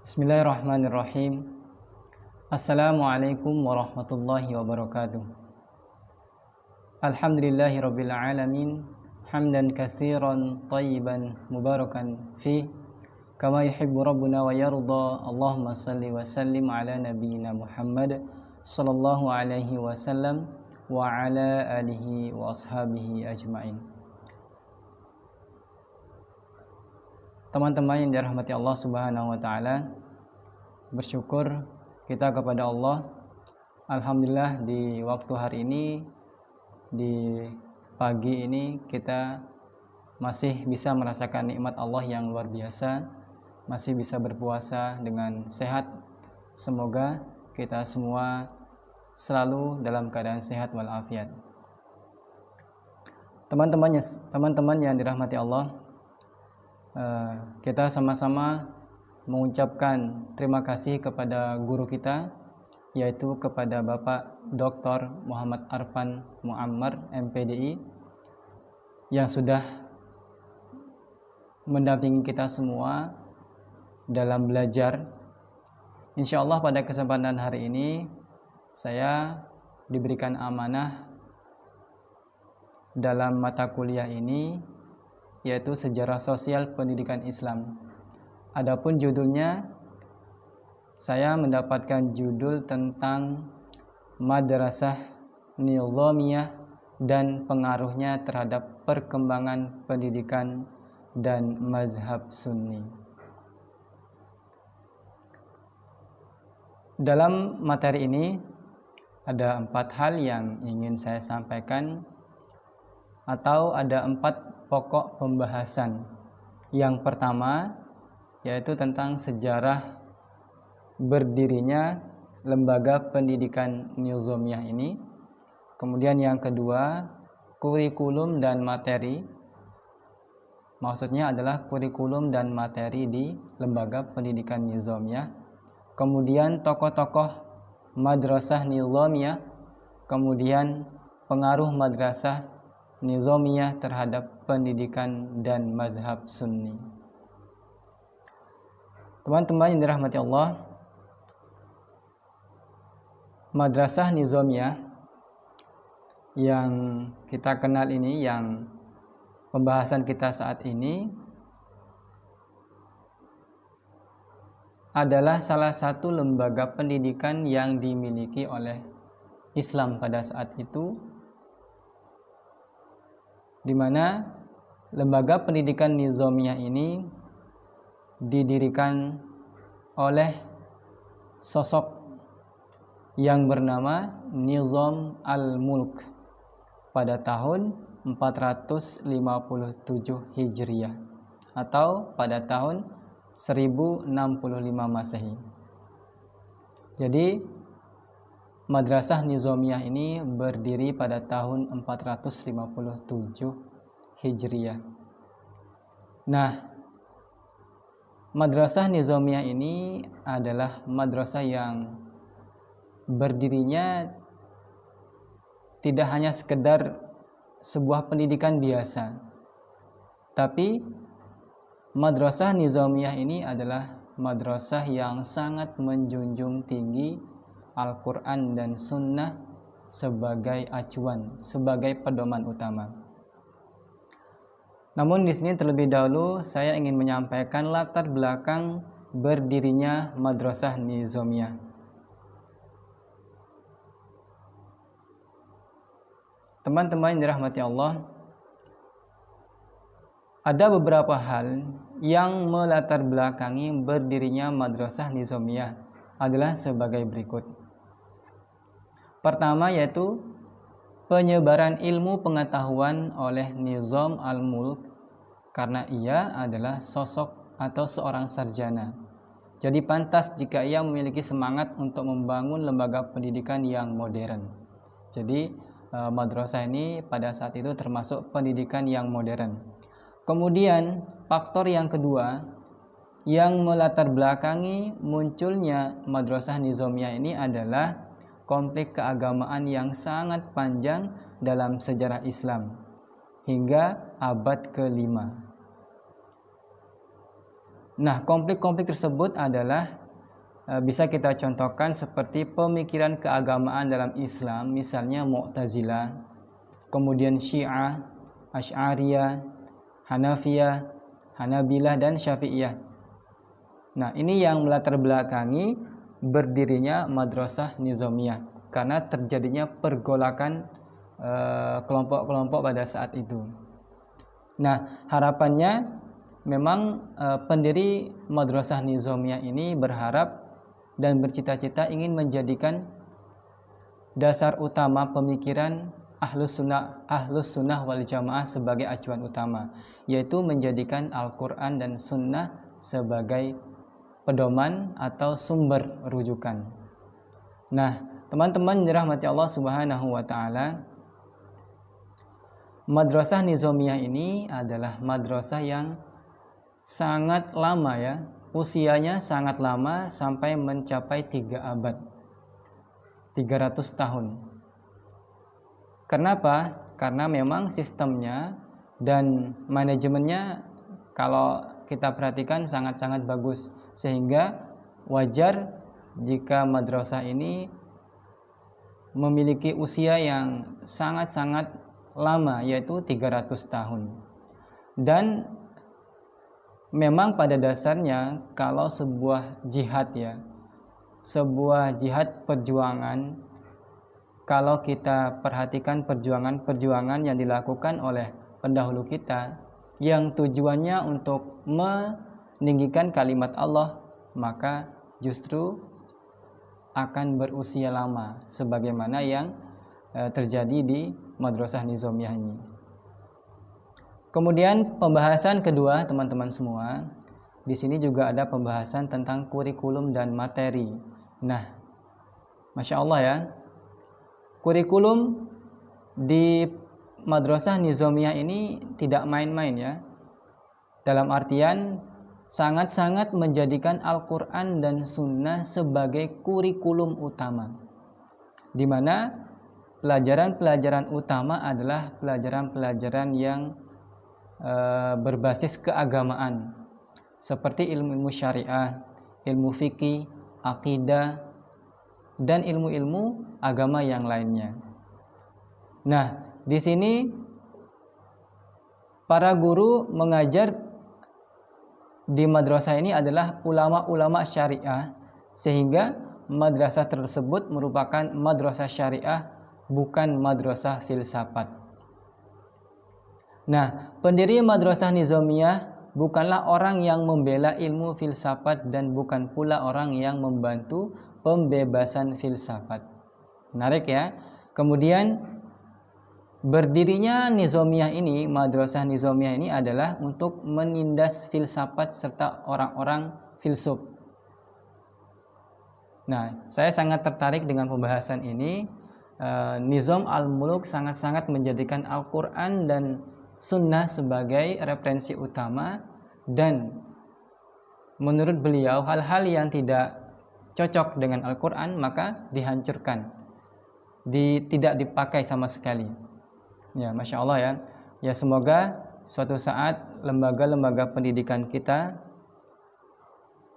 Bismillahirrahmanirrahim. Assalamualaikum warahmatullahi wabarakatuh. Alhamdulillahirabbil alamin, hamdan katsiran thayyiban mubarakan fi kama yuhibbu rabbuna wa yarda. Allahumma shalli wa sallim ala nabiyyina Muhammad sallallahu alaihi wasallam wa ala alihi wa ashabihi ajmain. Teman-teman yang dirahmati Allah Subhanahu wa taala, bersyukur kita kepada Allah. Alhamdulillah di waktu hari ini, di pagi ini kita masih bisa merasakan nikmat Allah yang luar biasa, masih bisa berpuasa dengan sehat. Semoga kita semua selalu dalam keadaan sehat walafiat. Teman-teman yang dirahmati Allah, kita sama-sama mengucapkan terima kasih kepada guru kita, yaitu kepada Bapak Dr. Muhammad Arfan Muammar MPDI, yang sudah mendampingi kita semua dalam belajar. Insya Allah pada kesempatan hari ini saya diberikan amanah dalam mata kuliah ini, yaitu Sejarah Sosial Pendidikan Islam. Adapun judulnya, saya mendapatkan judul tentang Madrasah Nizamiyah dan pengaruhnya terhadap perkembangan pendidikan dan mazhab Sunni. Dalam materi ini ada 4 hal yang ingin saya sampaikan, atau ada 4 pokok pembahasan. Yang pertama yaitu tentang sejarah berdirinya lembaga pendidikan Nizamiyah ini. Kemudian yang kedua, kurikulum dan materi. Maksudnya adalah kurikulum dan materi di lembaga pendidikan Nizamiyah. Kemudian tokoh-tokoh madrasah Nizamiyah. Kemudian pengaruh madrasah Nizamiyah terhadap pendidikan dan mazhab Sunni. Teman-teman yang dirahmati Allah, Madrasah Nizamiyah yang kita kenal ini, yang pembahasan kita saat ini, adalah salah satu lembaga pendidikan yang dimiliki oleh Islam pada saat itu, di mana lembaga pendidikan Nizamiyah ini didirikan oleh sosok yang bernama Nizam al-Mulk pada tahun 457 Hijriah atau pada tahun 1065 Masehi. Jadi Madrasah Nizamiyah ini berdiri pada tahun 457 Hijriah. Nah, Madrasah Nizamiyah ini adalah madrasah yang berdirinya tidak hanya sekedar sebuah pendidikan biasa, tapi Madrasah Nizamiyah ini adalah madrasah yang sangat menjunjung tinggi Al-Quran dan Sunnah sebagai acuan, sebagai pedoman utama. Namun di sini terlebih dahulu saya ingin menyampaikan latar belakang berdirinya Madrasah Nizamiyah. Teman-teman yang dirahmati Allah, ada beberapa hal yang melatar belakangi berdirinya Madrasah Nizamiyah adalah sebagai berikut. Pertama yaitu penyebaran ilmu pengetahuan oleh Nizam al-Mulk, karena ia adalah sosok atau seorang sarjana. Jadi pantas jika ia memiliki semangat untuk membangun lembaga pendidikan yang modern. Jadi madrasah ini pada saat itu termasuk pendidikan yang modern. Kemudian faktor yang kedua yang melatar belakangi munculnya Madrasah Nizamiyah ini adalah konflik keagamaan yang sangat panjang dalam sejarah Islam hingga abad ke-5. Nah, konflik-konflik tersebut adalah bisa kita contohkan seperti pemikiran keagamaan dalam Islam, misalnya Mu'tazilah, kemudian Syiah, Asy'ariyah, Hanafiyah, Hanabilah, dan Syafi'iyah. Nah, ini yang melatar belakangi berdirinya Madrasah Nizamiyah karena terjadinya pergolakan kelompok-kelompok pada saat itu. Nah, harapannya memang pendiri Madrasah Nizamiyah ini berharap dan bercita-cita ingin menjadikan dasar utama pemikiran Ahlus Sunnah wal Jamaah sebagai acuan utama, yaitu menjadikan Al-Quran dan Sunnah sebagai pedoman atau sumber rujukan. Nah, teman-teman dirahmati Allah Subhanahu wa Ta'ala, Madrasah Nizamiyah ini adalah madrasah yang sangat lama ya. Usianya sangat lama sampai mencapai 3 abad, 300 tahun. Kenapa? Karena memang sistemnya dan manajemennya kalau kita perhatikan sangat-sangat bagus, sehingga wajar jika madrasah ini memiliki usia yang sangat-sangat lama, yaitu 300 tahun. Dan memang pada dasarnya kalau sebuah jihad ya, sebuah jihad perjuangan, kalau kita perhatikan perjuangan-perjuangan yang dilakukan oleh pendahulu kita yang tujuannya untuk meninggikan kalimat Allah, maka justru akan berusia lama sebagaimana yang terjadi di Madrasah Nizamiyah ini. Kemudian pembahasan kedua, teman-teman semua, di sini juga ada pembahasan tentang kurikulum dan materi. Nah, Masya Allah ya, kurikulum di Madrasah Nizamiyah ini tidak main-main ya. Dalam artian sangat-sangat menjadikan Al-Quran dan Sunnah sebagai kurikulum utama, di mana pelajaran-pelajaran utama adalah pelajaran-pelajaran yang berbasis keagamaan seperti ilmu syariah, ilmu fikih, akidah, dan ilmu-ilmu agama yang lainnya. Nah, di sini para guru mengajar di madrasah ini adalah ulama-ulama syariah, sehingga madrasah tersebut merupakan madrasah syariah, bukan madrasah filsafat. Nah, pendiri Madrasah Nizamiyah bukanlah orang yang membela ilmu filsafat dan bukan pula orang yang membantu pembebasan filsafat. Menarik ya. Kemudian berdirinya Nizamiyah ini, Madrasah Nizamiyah ini adalah untuk menindas filsafat serta orang-orang filsuf. Nah, saya sangat tertarik dengan pembahasan ini. Nizam al-Muluk sangat-sangat menjadikan Al-Quran dan Sunnah sebagai referensi utama, dan menurut beliau hal-hal yang tidak cocok dengan Al-Quran maka dihancurkan, tidak dipakai sama sekali. Ya, Masya Allah ya. Ya, semoga suatu saat lembaga-lembaga pendidikan kita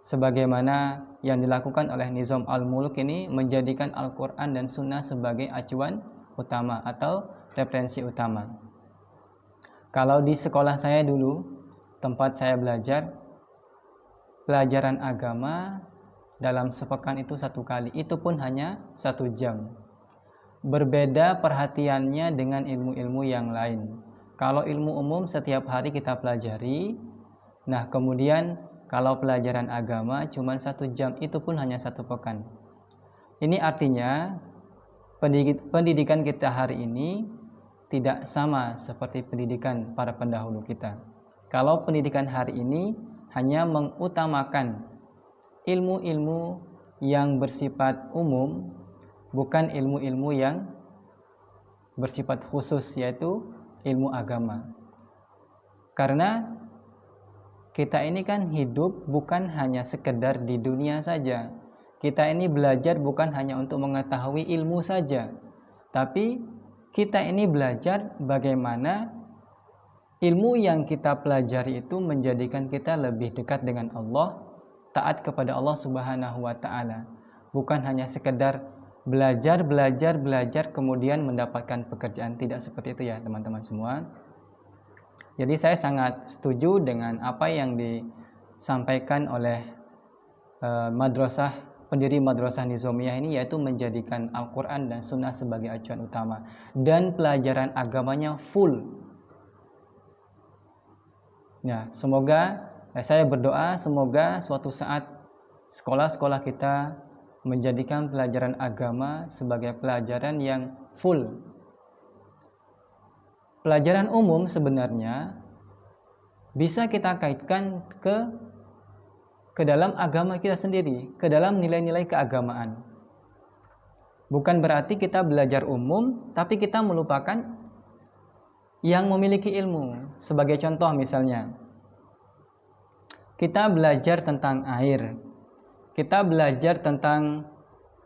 sebagaimana yang dilakukan oleh Nizam al-Muluk ini menjadikan Al-Quran dan Sunnah sebagai acuan utama atau referensi utama. Kalau di sekolah saya dulu, tempat saya belajar, pelajaran agama dalam sepekan itu 1 kali, itu pun hanya 1 jam. Berbeda perhatiannya dengan ilmu-ilmu yang lain. Kalau ilmu umum setiap hari kita pelajari, nah kemudian kalau pelajaran agama cuma 1 jam, itu pun hanya 1 pekan. Ini artinya pendidikan kita hari ini tidak sama seperti pendidikan para pendahulu kita. Kalau pendidikan hari ini hanya mengutamakan ilmu-ilmu yang bersifat umum, bukan ilmu-ilmu yang bersifat khusus, yaitu ilmu agama. Karena kita ini kan hidup bukan hanya sekedar di dunia saja. Kita ini belajar bukan hanya untuk mengetahui ilmu saja, tapi kita ini belajar bagaimana ilmu yang kita pelajari itu menjadikan kita lebih dekat dengan Allah, taat kepada Allah Subhanahu wa taala. Bukan hanya sekedar belajar kemudian mendapatkan pekerjaan, tidak seperti itu ya teman-teman semua. Jadi saya sangat setuju dengan apa yang disampaikan oleh pendiri Madrasah Nizamiyah ini, yaitu menjadikan Al-Quran dan Sunnah sebagai acuan utama dan pelajaran agamanya full. Nah, saya berdoa semoga suatu saat sekolah-sekolah kita menjadikan pelajaran agama sebagai pelajaran yang full. Pelajaran umum sebenarnya bisa kita kaitkan ke dalam agama kita sendiri, ke dalam nilai-nilai keagamaan. Bukan berarti kita belajar umum, tapi kita melupakan yang memiliki ilmu. Sebagai contoh misalnya, kita belajar tentang air, kita belajar tentang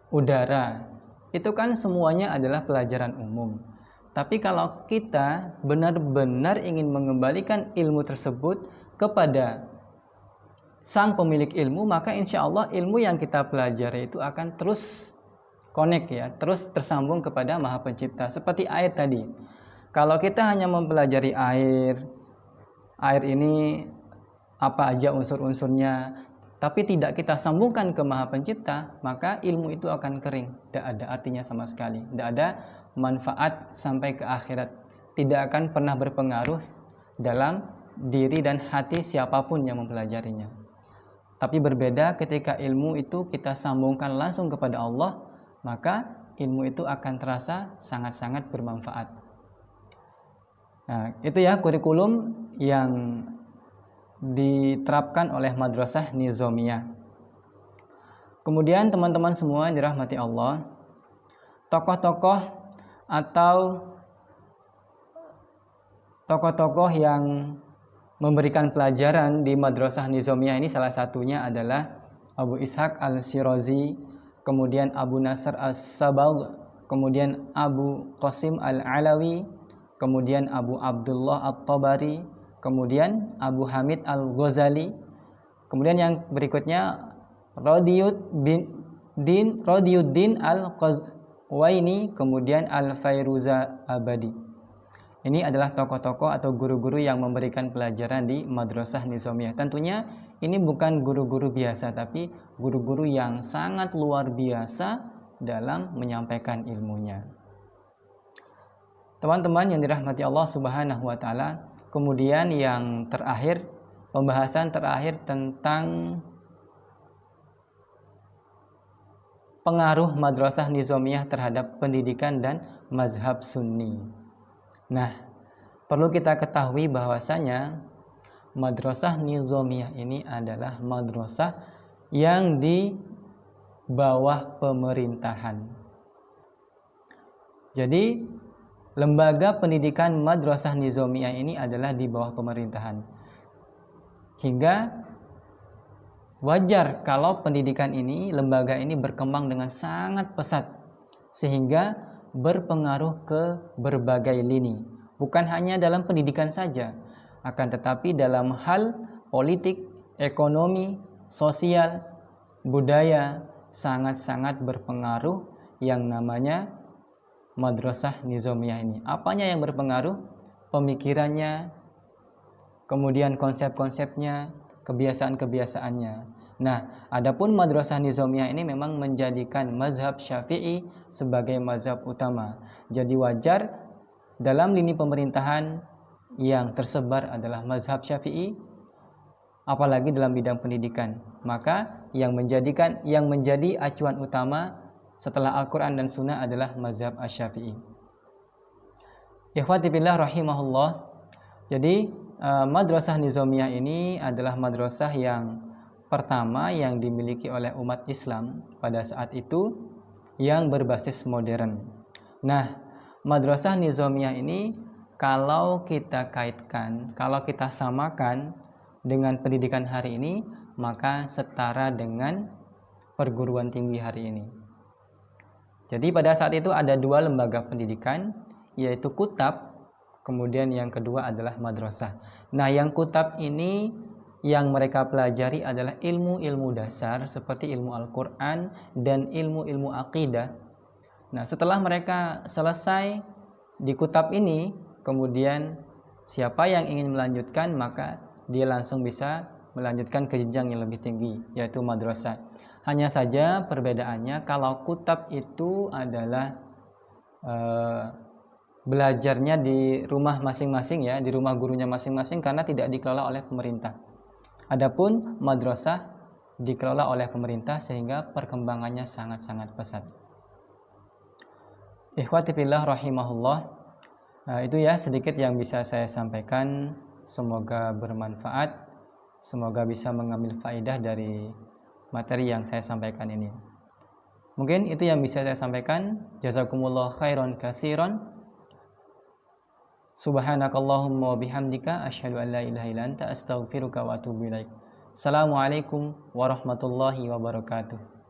udara. Itu kan semuanya adalah pelajaran umum. Tapi kalau kita benar-benar ingin mengembalikan ilmu tersebut kepada sang pemilik ilmu, maka insya Allah ilmu yang kita pelajari itu akan terus connect ya, terus tersambung kepada Maha Pencipta. Seperti air tadi. Kalau kita hanya mempelajari air ini apa aja unsur-unsurnya, tapi tidak kita sambungkan ke Maha Pencipta, maka ilmu itu akan kering, tidak ada artinya sama sekali, tidak ada manfaat sampai ke akhirat, tidak akan pernah berpengaruh dalam diri dan hati siapapun yang mempelajarinya. Tapi berbeda ketika ilmu itu kita sambungkan langsung kepada Allah, maka ilmu itu akan terasa sangat-sangat bermanfaat. Nah, itu ya kurikulum yang diterapkan oleh Madrasah Nizamiyah. Kemudian teman-teman semua yang dirahmati Allah, tokoh-tokoh atau tokoh-tokoh yang memberikan pelajaran di Madrasah Nizamiyah ini salah satunya adalah Abu Ishaq Al-Shirazi, kemudian Abu Nasr As-Sabagh, kemudian Abu Qasim Al-Alawi, kemudian Abu Abdullah At-Tabari, kemudian Abu Hamid Al-Ghazali, kemudian yang berikutnya Radiyuddin Al-Qazwaini, kemudian Al-Fairuza Abadi. Ini adalah tokoh-tokoh atau guru-guru yang memberikan pelajaran di Madrasah Nizamiyah. Tentunya ini bukan guru-guru biasa, tapi guru-guru yang sangat luar biasa dalam menyampaikan ilmunya. Teman-teman yang dirahmati Allah Subhanahu wa taala, kemudian yang terakhir, pembahasan terakhir tentang pengaruh Madrasah Nizamiyah terhadap pendidikan dan mazhab Sunni. Nah, perlu kita ketahui bahwasanya Madrasah Nizamiyah ini adalah madrasah yang di bawah pemerintahan. Jadi, lembaga pendidikan Madrasah Nizamiyah ini adalah di bawah pemerintahan. Hingga wajar kalau pendidikan ini, lembaga ini berkembang dengan sangat pesat sehingga berpengaruh ke berbagai lini. Bukan hanya dalam pendidikan saja, akan tetapi dalam hal politik, ekonomi, sosial, budaya sangat-sangat berpengaruh yang namanya Madrasah Nizamiyah ini. Apanya yang berpengaruh? Pemikirannya, kemudian konsep-konsepnya, kebiasaan-kebiasaannya. Nah, adapun Madrasah Nizamiyah ini memang menjadikan mazhab Syafi'i sebagai mazhab utama. Jadi wajar dalam lini pemerintahan yang tersebar adalah mazhab Syafi'i, apalagi dalam bidang pendidikan. Maka yang menjadi acuan utama setelah Al-Quran dan Sunnah adalah mazhab Asy-Syafi'i. Ikhwati billah rahimahullah. Jadi Madrasah Nizamiyah ini adalah madrasah yang pertama yang dimiliki oleh umat Islam pada saat itu yang berbasis modern. Nah, Madrasah Nizamiyah ini kalau kita kaitkan, kalau kita samakan dengan pendidikan hari ini, maka setara dengan perguruan tinggi hari ini. Jadi pada saat itu ada dua lembaga pendidikan, yaitu Kutab kemudian yang kedua adalah madrasah. Nah, yang kutab ini yang mereka pelajari adalah ilmu-ilmu dasar seperti ilmu Al-Quran dan ilmu-ilmu akidah. Nah, setelah mereka selesai di kutab ini, kemudian siapa yang ingin melanjutkan maka dia langsung bisa melanjutkan ke jenjang yang lebih tinggi, yaitu madrasah. Hanya saja perbedaannya, kalau kutab itu adalah belajarnya di rumah masing-masing ya, di rumah gurunya masing-masing karena tidak dikelola oleh pemerintah. Adapun madrasah dikelola oleh pemerintah sehingga perkembangannya sangat-sangat pesat. Ikhwati fillah rahimahullah. Itu ya sedikit yang bisa saya sampaikan. Semoga bermanfaat. Semoga bisa mengambil faedah dari materi yang saya sampaikan ini. Mungkin itu yang bisa saya sampaikan. Jazakumullah khairan katsiran. Subhanakallahumma wa bihamdika asyhadu an la ilaha illa anta astaghfiruka wa atubu ilaik. Assalamualaikum warahmatullahi wabarakatuh.